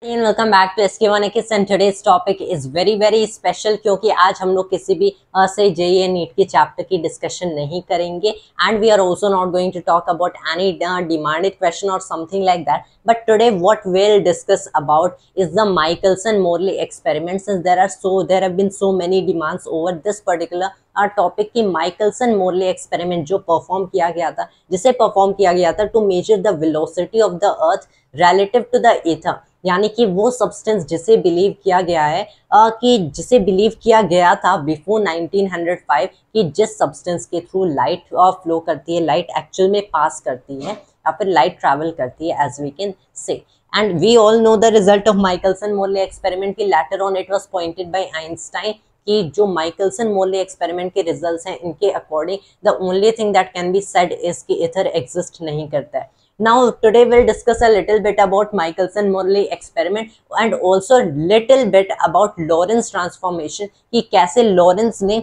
Welcome back to SK1 kids and today's topic is very very special क्योंकि आज हम लोग किसी भी से JEE नीट के चैप्टर की डिस्कशन नहीं करेंगे and we are also not going to talk about any demanded question और something like that but today what we'll discuss about is the Michelson-Morley experiment since there have been so many demands over this particular topic की Michelson Morley experiment जो perform किया गया था जिसे perform किया गया था to measure the velocity of the earth relative to the ether, यानी कि वो सब्सटेंस जिसे बिलीव किया गया है कि जिसे बिलीव किया गया था बिफोर 1905 कि जिस सब्सटेंस के थ्रू लाइट फ्लो करती है, लाइट एक्चुअल में पास करती है या फिर लाइट ट्रैवल करती है as we can say. And we all know the result of Michelson Morley experiment की later on it was pointed by Einstein कि जो माइकलसन मोरले एक्सपेरिमेंट के रिजल्ट्स हैं इनके according the only thing that can be said is कि ether exist नहीं करता है. Now today we'll discuss a little bit about Michelson-Morley experiment and also little bit about Lorentz transformation कि कैसे Lawrence ने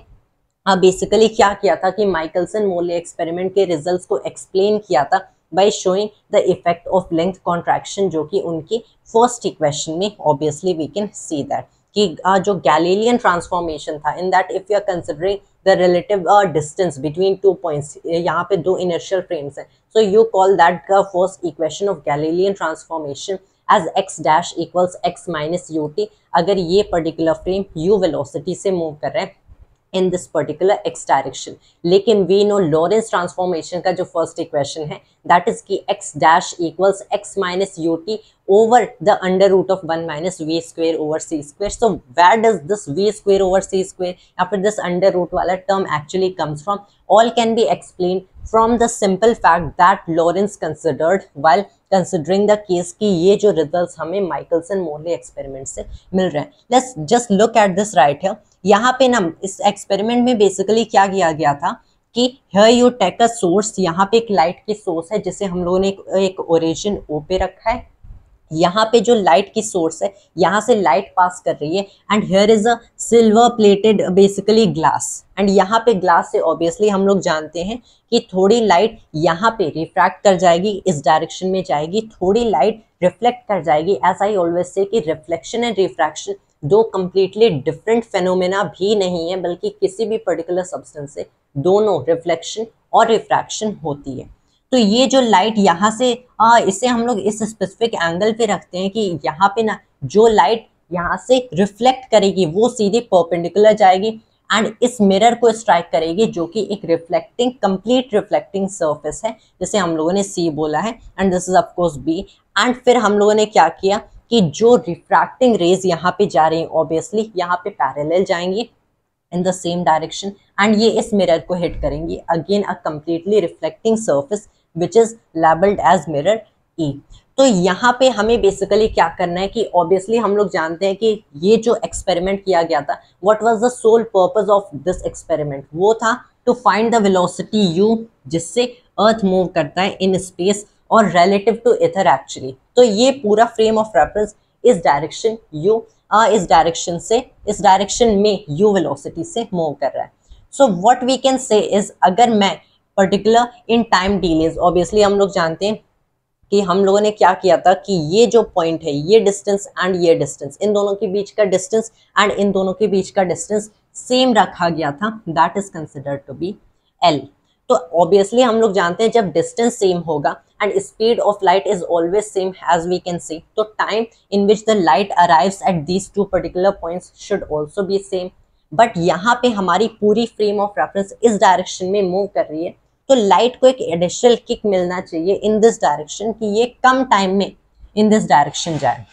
बेसिकली क्या किया था कि Michelson-Morley एक्सपेरिमेंट के रिजल्ट्स को एक्सप्लेन किया था by showing the effect of length contraction जो कि उनकी फर्स्ट इक्वेशन में obviously we can see that कि जो गैलीलियन ट्रांसफॉर्मेशन था in that if you are considering the relative distance between 2 points, यहाँ पे दो इनर्शियल फ्रेम्स हैं, so you call that the first equation of Galilean transformation as x dash equals x minus ut अगर ये particular frame u velocity से move कर रहे हैं in this particular x direction. लेकिन we know Lorentz transformation का जो first equation है that is कि x dash equals x minus ut over the under root of 1 minus v square over c square. So where does this v square over c square या फिर this under root वाला term actually comes from? All can be explained from the simple fact that Lorentz considered while considering the case कि ये जो results हमें Michelson-Morley experiment से मिल रहे हैं. Let's just look at this right here. यहाँ पे ना इस एक्सपेरिमेंट में बेसिकली क्या किया गया था कि here you take a source, यहाँ पे एक लाइट की सोर्स है जिसे हम लोगों ने एक ओरिजिन O पे रखा है. यहाँ पे जो लाइट की सोर्स है यहाँ से लाइट पास कर रही है and here is a silver plated basically glass and यहाँ पे ग्लास से ऑब्वियसली हम लोग जानते हैं कि थोड़ी लाइट यहाँ पे रिफ्रैक्ट कर जाएगी, इस डायरेक्शन में जाएगी, थोड़ी लाइट रिफ्लेक्ट कर जाएगी. एज आई ऑलवेज से कि रिफ्लेक्शन एंड रिफ्रैक्शन दो कंप्लीटली डिफरेंट फेनोमेना भी नहीं है बल्कि किसी भी पर्टिकुलर सब्सटेंस से दोनों रिफ्लेक्शन और रिफ्रैक्शन होती है. तो ये जो लाइट यहाँ से इसे हम लोग इस स्पेसिफिक एंगल पे रखते हैं कि यहाँ पे ना जो लाइट यहाँ से रिफ्लेक्ट करेगी वो सीधे परपेंडिकुलर जाएगी एंड इस मिरर को स्ट्राइक करेगी जो कि एक रिफ्लेक्टिंग कंप्लीट रिफ्लेक्टिंग सरफेस है जिसे हम लोगों ने C बोला है and this is of course B. And फिर हम लोगों ने क्या किया कि जो रिफ्रैक्टिंग रेज यहाँ पे जा रही हैं ऑब्वियसली यहाँ पे पैरेलल जाएंगी in the same direction and ये इस मिरर को हिट करेंगी again a completely reflecting surface which is labeled as mirror E. तो यहाँ पे हमें बेसिकली क्या करना है कि ऑब्वियसली हम लोग जानते हैं कि ये जो एक्सपेरिमेंट किया गया था what was the sole purpose of this experiment, वो था to find the velocity u जिससे अर्थ मूव करता है इन स्पेस और रिलेटिव टू ईथर एक्चुअली. तो ये पूरा फ्रेम ऑफ रेफरेंस इस डायरेक्शन u इस डायरेक्शन में u वेलोसिटी से मूव कर रहा है. So what we can say is अगर मैं particular in time delays, obviously हम लोग जानते हैं कि हम लोगों ने क्या किया था कि ये जो पॉइंट है ये डिस्टेंस एंड ये डिस्टेंस, इन दोनों के बीच का डिस्टेंस एंड इन दोनों के बीच का डिस्टेंस सेम रखा गया था, that is considered to be L. तो ऑब्वियसली हम लोग जानते हैं जब डिस्टेंस सेम होगा and speed of light is always same as we can see, तो time in which the light arrives at these two particular points should also be same. But यहाँ पे हमारी पूरी फ्रेम ऑफ रेफरेंस इस direction में move कर रही है तो लाइट को एक एडिशनल किक मिलना चाहिए इन दिस डायरेक्शन कि ये कम टाइम में इन दिस डायरेक्शन जाए.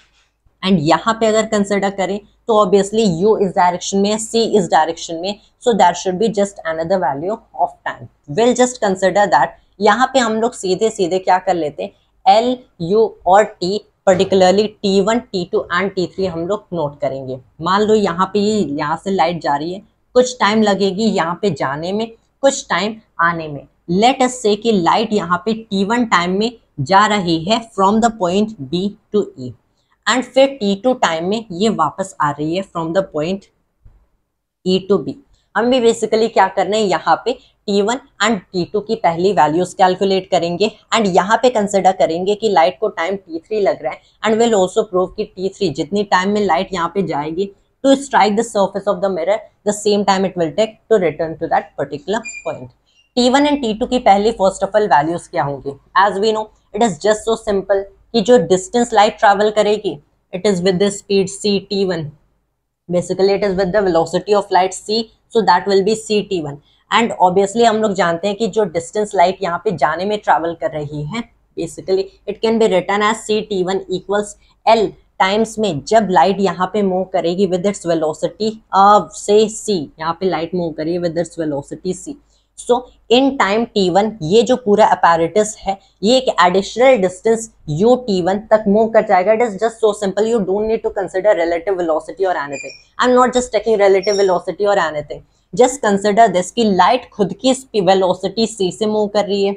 एंड यहाँ पे अगर कंसिडर करें तो ऑब्वियसली u इस डायरेक्शन में, c इस डायरेक्शन में, so that should be just another value of time. Will just consider that यहाँ पे हम लोग सीधे सीधे क्या कर लेते हैं L, U और T particularly T1, T2 and T3 हम लोग नोट करेंगे. मान लो यहाँ पे यहाँ से लाइट जा रही है, कुछ टाइम लगेगी यहाँ पे जाने में, कुछ टाइम आने में. लेट अस से कि लाइट यहाँ पे T1 टाइम में जा रही है from the point B to E and फिर T2 टाइम में ये वापस आ रही है from the point E to B. हम भी बेसिकली क्या करना है यहाँ पे T1 एंड T2 की पहली वैल्यूज कैलकुलेट करेंगे एंड यहाँ पे कंसिडर करेंगे कि लाइट को टाइम T3 लग रहा है एंड विल ऑल्सो प्रूव कि T3 जितनी टाइम में लाइट यहाँ पे जाएगी to strike the surface of the mirror the same time it will take to return to that particular point. T1 and T2 की पहली फर्स्ट ऑफ ऑल वैल्यूज क्या होंगी? As we know it is just so simple कि जो distance light travel करेगी it is with the speed c T1, basically it is with the velocity of light c, so that will be c T1 and obviously हम लोग जानते हैं कि जो distance light यहाँ पे जाने में travel कर रही है basically it can be written as c T1 equals L times में जब लाइट यहाँ पे मूव करेगी विद इट्स वेलोसिटी से c, यहाँ पे लाइट मूव करेगी with its velocity c, so in time T1 ये जो पूरा अपैरेटस है ये एक एडिशनल डिस्टेंस u T1 तक मूव कर जाएगा। It is just so simple, you don't need to consider relative velocity और anything. I am not just taking relative velocity और एनीथिंग, जस्ट कंसिडर दिस कि लाइट खुद की वेलोसिटी c से move कर रही है,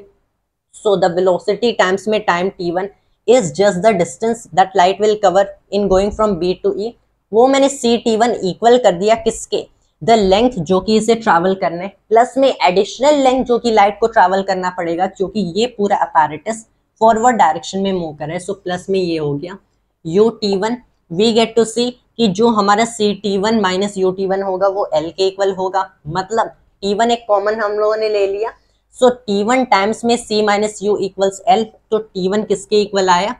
सो द वेलोसिटी टाइम्स में time T1 is just the distance that light will cover in going from B to E। वो मैंने c T1 इक्वल कर दिया किसके? द लेंथ जो कि इसे ट्रैवल करने प्लस में एडिशनल लेंथ जो कि लाइट को ट्रैवल करना पड़ेगा क्योंकि ये पूरा अपैरेटस फॉरवर्ड डायरेक्शन में मूव कर रहा है। सो प्लस में ये हो गया u T1। We get to see कि जो हमारा c T1 minus u T1 होगा वो L के इक्वल होगा, मतलब T1 एक कॉमन हम लोगों ने ले लिया, सो T1 टाइम्स में c minus u equals L, तो T1 किसके इक्वल आया?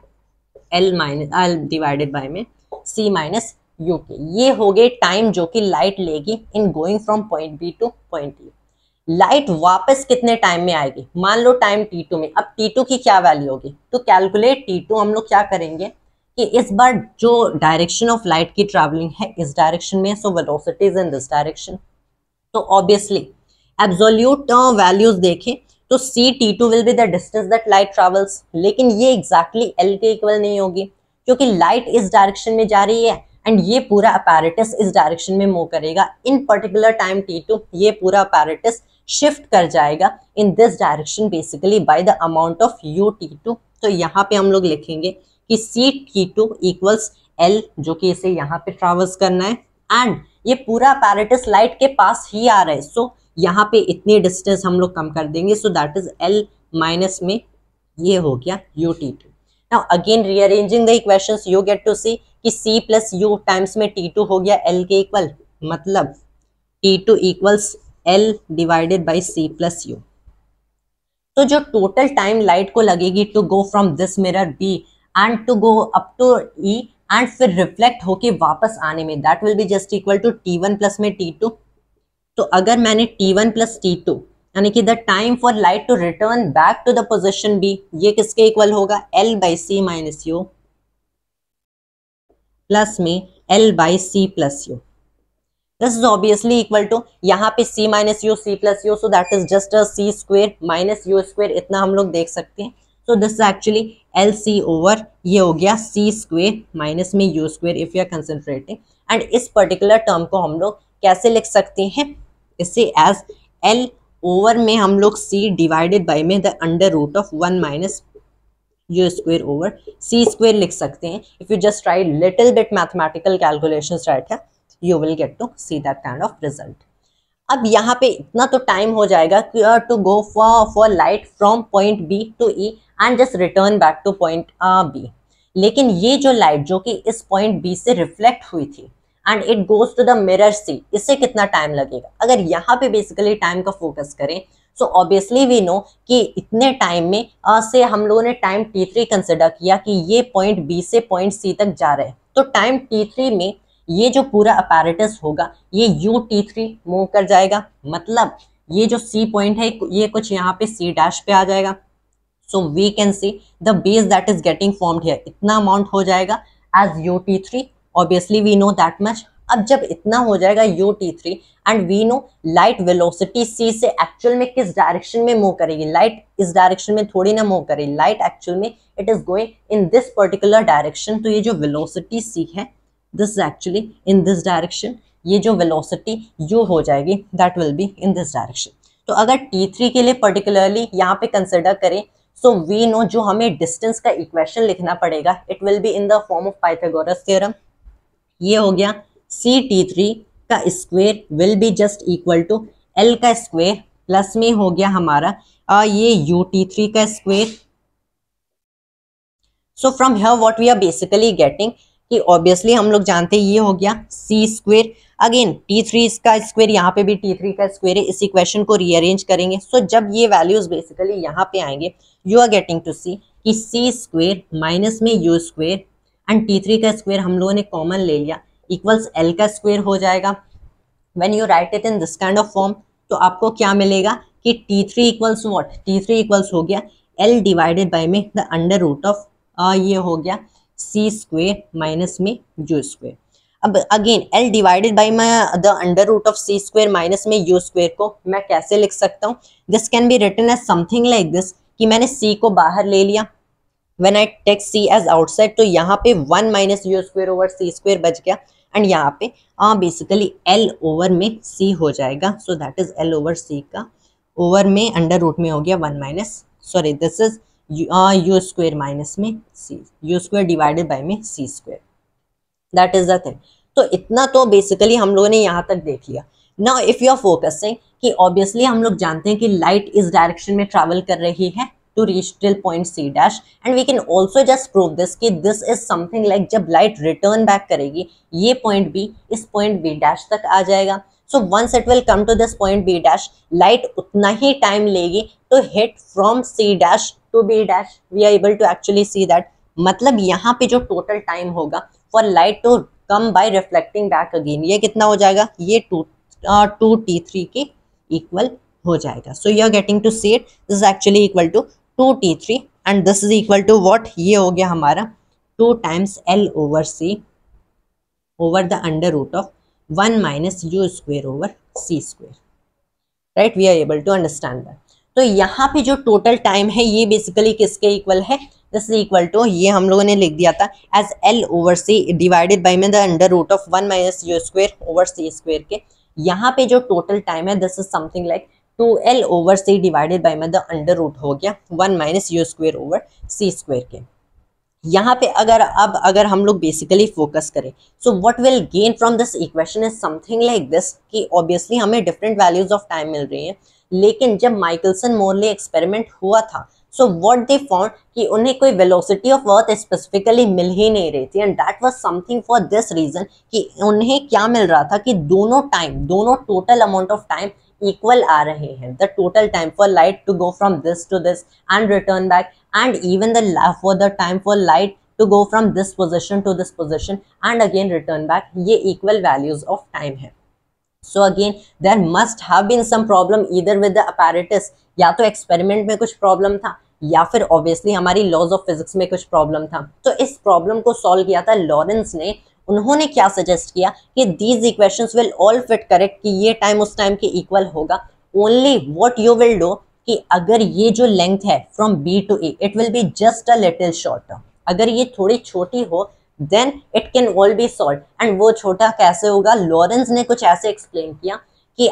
L minus L divided by में c माइनस u के। ये हो गए टाइम जो कि लाइट लेगी इन going from point B two point E। Light वापस कितने टाइम में आएगी? मान लो टाइम T2 में। अब T2 की क्या वैल्यू होगी? तो कैलकुलेट T2 हम लोग क्या करेंगे कि इस बार जो डायरेक्शन ऑफ लाइट की ट्रैवलिंग है इस डायरेक्शन में, so velocity is in this direction, तो ऑब्वियसली एब्सोल्यूट वैल्यूज देखें तो c T2 will be the distance that light travels, लेकिन ये एग्जैक्टली L के इक्वल नहीं होगी क्योंकि लाइट इस डायरेक्शन में जा रही है एंड ये पूरा अपैरेटस इस डायरेक्शन में मूव करेगा। इन पर्टिकुलर टाइम T2 ये पूरा अपैरेटस शिफ्ट कर जाएगा in this direction basically by the amount of u T2। तो यहाँ पे हम लोग लिखेंगे कि c T2 इक्वल्स L जो कि इसे यहाँ पे ट्रैवर्स करना है एंड ये पूरा अपैरेटस लाइट के पास ही आ रहा है, सो यहाँ पे इतनी डिस्टेंस हम लोग कम कर देंगे, so that is L minus में ये हो गया u T2। Now again rearranging the equations you get to see कि c प्लस u टाइम्स में T2 हो गया L के इक्वल, मतलब T2 equals L divided by c plus u। तो जो टोटल टाइम लाइट को लगेगी to go from this mirror B and to go up to E and फिर रिफ्लेक्ट होके वापस आने में, that will be just equal to T1 plus में T2। तो अगर मैंने T1 प्लस T2 यानी कि the time for light to return back to the position B, ये किसके इक्वल होगा? L by C minus U plus में L by C plus U। This is obviously equal to यहाँ पे C minus U C plus U, so that is just a C square minus U square, इतना हम लोग देख सकते हैं। So this is actually LC over ये हो गया C स्क्वेयर माइनस में U square if you are concentrating. And इस पर्टिकुलर टर्म को हम लोग कैसे लिख सकते हैं? इसे एज L ओवर में हम लोग C डिवाइडेड बाई में the under root of 1 minus u square over c square लिख सकते हैं। If you just try little bit mathematical calculations right है, you will get to see that kind of result. अब यहाँ पे इतना तो टाइम हो जाएगा to go for light from point B to E and just return back to point B, लेकिन ये जो लाइट जो कि इस पॉइंट B से रिफ्लेक्ट हुई थी and it goes to the mirror C, इससे कितना टाइम लगेगा? अगर यहाँ पे बेसिकली टाइम का फोकस करें सो ऑब्वियसली वी नो कि इतने टाइम में से हम लोगों ने टाइम T3 कंसिडर किया कि ये पॉइंट B से पॉइंट C तक जा रहे हैं, तो टाइम T3 में ये जो पूरा अपैरेटस होगा ये u T3 मूव कर जाएगा, मतलब ये जो C पॉइंट है ये कुछ यहाँ पे C डैश पे आ जाएगा। So we can see the base that is getting formed here, इतना अमाउंट हो जाएगा as u T3, obviously we know that much. अब जब इतना हो जाएगा u T3 and we know light velocity c से एक्चुअल में किस डायरेक्शन में मूव करेगी? लाइट इस डायरेक्शन में थोड़ी ना मूव करेगी, लाइट एक्चुअल में it is going in this particular direction. तो ये जो वेलोसिटी c है this actually in this direction, ये जो वेलोसिटी u हो जाएगी that will be in this direction. तो अगर T3 के लिए पर्टिकुलरली यहाँ पे कंसिडर करें सो वी नो जो हमें डिस्टेंस का इक्वेशन लिखना पड़ेगा it will be in the form of Pythagoras theorem. ये हो गया c T3 का square will be just equal to L का स्क्वेयर प्लस में हो गया हमारा ये ut3 का square. So from here what we are basically getting कि ऑब्वियसली हम लोग जानते हैं ये हो गया सी स्क्वायर, अगेन t3 का स्क्वायर, यहाँ पे भी t3 का स्क्वायर है। इस इक्वेशन को रीअरेंज करेंगे। सो जब ये वैल्यूज बेसिकली यहाँ पे आएंगे, you are getting to see कि सी स्क्वायर माइनस में यू स्क्वायर एंड t3 का स्क्वायर हम लोगों ने कॉमन ले लिया इक्वल्स l का स्क्वायर हो जाएगा। When you right it in this kind of form तो आपको क्या मिलेगा कि t3 equals what, t3 equals हो गया l डिवाइडेड बाय में द अंडर रूट ऑफ ये हो गया सी स्क्वायर माइनस में यू स्क्वायर। अब again l divided by the under root of C square minus में यू स्क्वायर को मैं कैसे लिख सकता हूँ? This can be written as something like this कि मैंने c को बाहर ले लिया, when I take c as outside तो यहाँ पे 1 minus you square over C square बच गया एंड यहाँ पे बेसिकली l ओवर में c हो जाएगा। सो that is l over c का ओवर में अंडर रूट में हो गया 1 minus, sorry this is you square minus में c, you square divided by में c square, that is the thing. तो इतना तो बेसिकली हम लोगों ने यहाँ तक देख लिया। Now if you are focusing कि ऑब्वियसली हम लोग जानते हैं कि लाइट इस डायरेक्शन में ट्रैवल कर रही है to reach till point C dash and we can also just prove this कि दिस इज समथिंग लाइक जब लाइट रिटर्न बैक करेगी ये पॉइंट बी इस पॉइंट बी डैश तक आ जाएगा। So once it will come to this point B dash light उतना ही टाइम लेगी to hit from C dash to B dash. We are able to actually see that, मतलब यहाँ पे जो टोटल टाइम होगा for light to come by reflecting back again ये कितना हो जाएगा, ये 2t3 के इक्वल हो जाएगा। So you are getting to see it, this is actually equal to 2t3 and this is equal to what, ये हो गया हमारा 2 times l over c over the under root of 1 minus you square over c square, right. We are able to understand that. तो यहाँ पे जो total time है ये बेसिकली किसके इक्वल है, दिस इज इक्वल टू, ये हम लोगों ने लिख दिया था as l over c divided by में the under root of 1 minus you square over c square के। यहाँ पे जो टोटल टाइम है this is something like 2l over c divided by में द अंडर रूट हो गया 1 minus you square over c square के। यहाँ पे अगर हम लोग बेसिकली फोकस करें so what will gain from this equation is something like this कि ऑब्वियसली हमें डिफरेंट वैल्यूज ऑफ टाइम मिल रही हैं, लेकिन जब माइकलसन मोरले एक्सपेरिमेंट हुआ था सो व्हाट दे फाउंड कि उन्हें कोई वेलोसिटी ऑफ अर्थ स्पेसिफिकली मिल ही नहीं रही थी and that was something for this reason कि उन्हें क्या मिल रहा था कि दोनों total amount of time equal आ रहे हैं। The total time for light to go from this to this and return back and even for the time for light to go from this position to this position and again return back, ये equal values of time है। So again there must have been some problem either with the apparatus, या तो experiment में कुछ problem था या फिर obviously हमारी laws of physics में कुछ problem था। तो इस problem को solve किया था लॉरेंस ने। उन्होंने क्या सजेस्ट किया कि these equations will all fit correct कि ये टाइम उस टाइम के इक्वल होगा। Only what you will do कि अगर ये जो लेंथ है from B to A it will be just a little shorter, अगर ये थोड़ी छोटी हो then it can all be solve. And वो छोटा कैसे होगा, लॉरेंस ने कुछ ऐसे एक्सप्लेन किया कि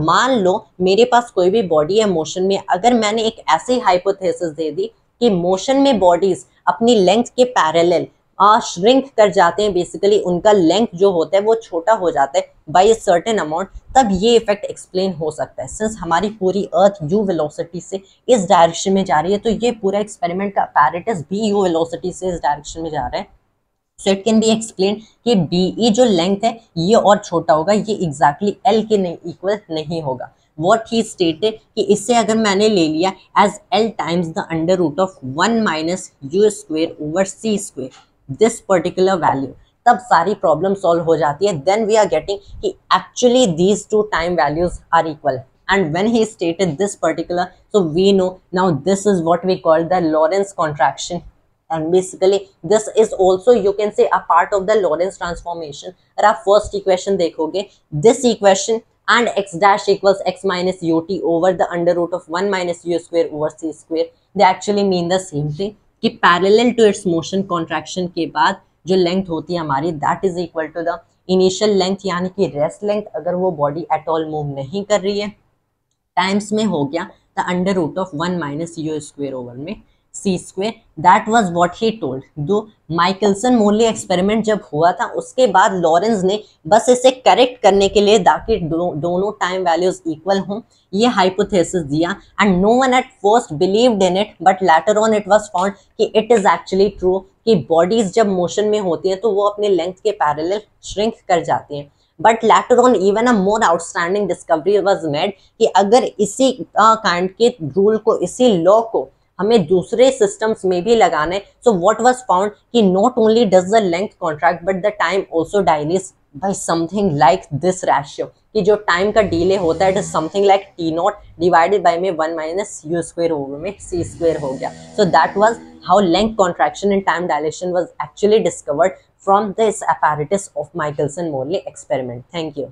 मान लो मेरे पास कोई भी बॉडी है मोशन में, अगर मैंने एक ऐसी हाइपोथेसिस दे दी कि मोशन में बॉडीज अपनी लेंथ के पैरेलल श्रिंक कर जाते हैं, बेसिकली उनका लेंथ जो होता है वो छोटा हो जाता है बाय अ सर्टेन अमाउंट, तब ये इफेक्ट एक्सप्लेन हो सकता है। सिंस हमारी पूरी अर्थ यू वेलोसिटी से इस डायरेक्शन में जा रही है तो ये पूरा एक्सपेरिमेंट का apparatus भी यू वेलोसिटी से इस डायरेक्शन में जा रहा है। So it can be explain कि BE जो लेंथ है ये और छोटा होगा, ये एग्जैक्टली L के नहीं इक्वल नहीं होगा। What he stated कि इससे अगर मैंने ले लिया as L times the under root of 1 minus U square over C square this particular value, तब सारी प्रॉब्लम सॉल्व हो जाती है। देन वी आर गेटिंग कि actually these two time values are equal and when he stated this particular so we know now this is what we call the Lorentz contraction and basically this is also you can say a part of the Lorentz transformation. अगर आप first equation देखोगे this equation and x dash equals x minus ut over the under root of 1 minus u square over c square, they actually mean the same thing कि parallel to its motion contraction के बाद जो length होती है हमारी that is equal to the initial length, यानी कि rest length अगर वो बॉडी एट ऑल मूव नहीं कर रही है, टाइम्स में हो गया the under root of 1 minus you square over में c square, that was what he told. जो माइकलसन मोरले एक्सपेरिमेंट जब हुआ था उसके बाद लॉरेंस ने बस इसे करेक्ट करने के लिए ताकि दोनों टाइम वैल्यूज इक्वल हों ये हाइपोथेसिस दिया, and no one at first believed in it, but later on it was found कि इट इज एक्चुअली ट्रू कि बॉडीज जब मोशन में होती हैं तो वो अपने लेंथ के पैरेलल श्रिंक कर जाती हैं। But later on even a more outstanding discovery was made कि अगर इसी काइंड के रूल को, इसी लॉ को हमें दूसरे सिस्टम्स में भी लगाना है, सो व्हाट वाज फाउंड कि not only does the length contract but the time also dilates by something like this ratio, कि जो टाइम का डिले होता है it is something like T naught divided by में 1 माइनस यू स्क्वायर ओवर में सी square हो गया। So that was how length contraction and time dilation was actually discovered from this apparatus of Michelson-Morley experiment. Thank you.